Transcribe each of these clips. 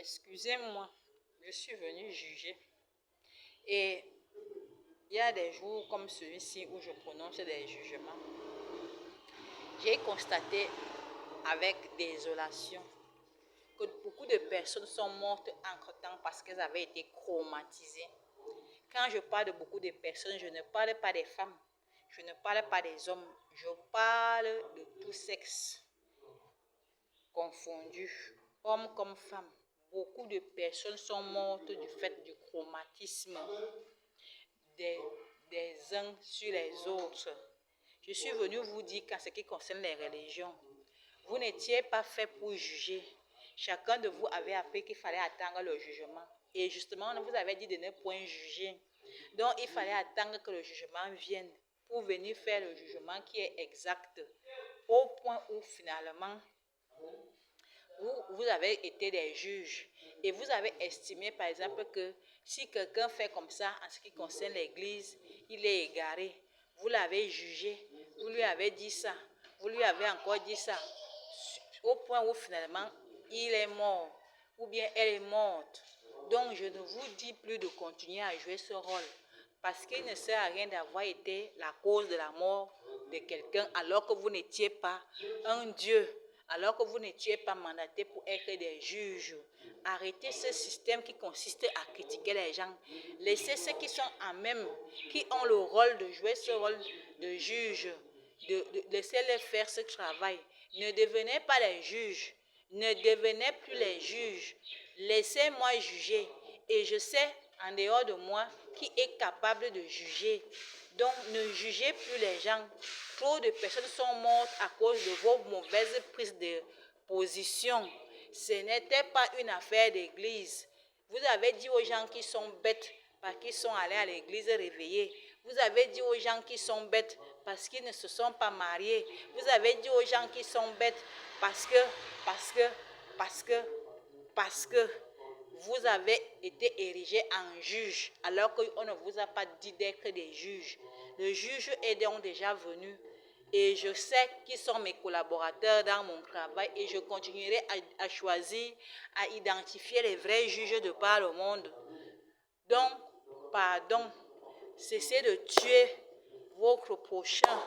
Excusez-moi, je suis venue juger. Et il y a des jours comme celui-ci où je prononce des jugements. J'ai constaté avec désolation que beaucoup de personnes sont mortes entre-temps parce qu'elles avaient été traumatisées. Quand je parle de beaucoup de personnes, je ne parle pas des femmes, je ne parle pas des hommes, je parle de tout sexe confondu, hommes comme femmes. Beaucoup de personnes sont mortes du fait du traumatisme des uns sur les autres. Je suis venue vous dire qu'en ce qui concerne les religions, vous n'étiez pas fait pour juger. Chacun de vous avait appris qu'il fallait attendre le jugement. Et justement, on vous avait dit de ne point juger. Donc, il fallait attendre que le jugement vienne pour venir faire le jugement qui est exact. Au point où finalement, vous avez été des juges et vous avez estimé par exemple que si quelqu'un fait comme ça en ce qui concerne l'église, il est égaré. Vous l'avez jugé, vous lui avez dit ça, vous lui avez encore dit ça, au point où finalement il est mort ou bien elle est morte. Donc je ne vous dis plus de continuer à jouer ce rôle parce qu'il ne sert à rien d'avoir été la cause de la mort de quelqu'un alors que vous n'étiez pas un Dieu. Alors que vous n'étiez pas mandaté pour être des juges. Arrêtez ce système qui consiste à critiquer les gens. Laissez ceux qui sont en même, qui ont le rôle de jouer ce rôle de juge, laissez-les faire ce travail. Ne devenez pas les juges. Ne devenez plus les juges. Laissez-moi juger. Et je sais en dehors de moi qui est capable de juger. Donc ne jugez plus les gens. Trop de personnes sont mortes à cause de vos mauvaises prises de position. Ce n'était pas une affaire d'église. Vous avez dit aux gens qui sont bêtes parce qu'ils sont allés à l'église réveillés. Vous avez dit aux gens qui sont bêtes parce qu'ils ne se sont pas mariés. Vous avez dit aux gens qui sont bêtes parce que vous avez été érigés en juge alors qu'on ne vous a pas dit d'être des juges. Le juge est donc déjà venu et je sais qui sont mes collaborateurs dans mon travail et je continuerai à choisir, à identifier les vrais juges de par le monde. Donc, pardon, cessez de tuer votre prochain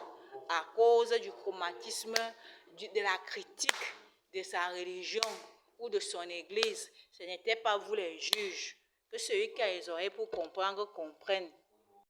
à cause du traumatisme, de la critique de sa religion ou de son église. Ce n'était pas vous les juges. Que celui qui a les oreilles pour comprendre, comprenne.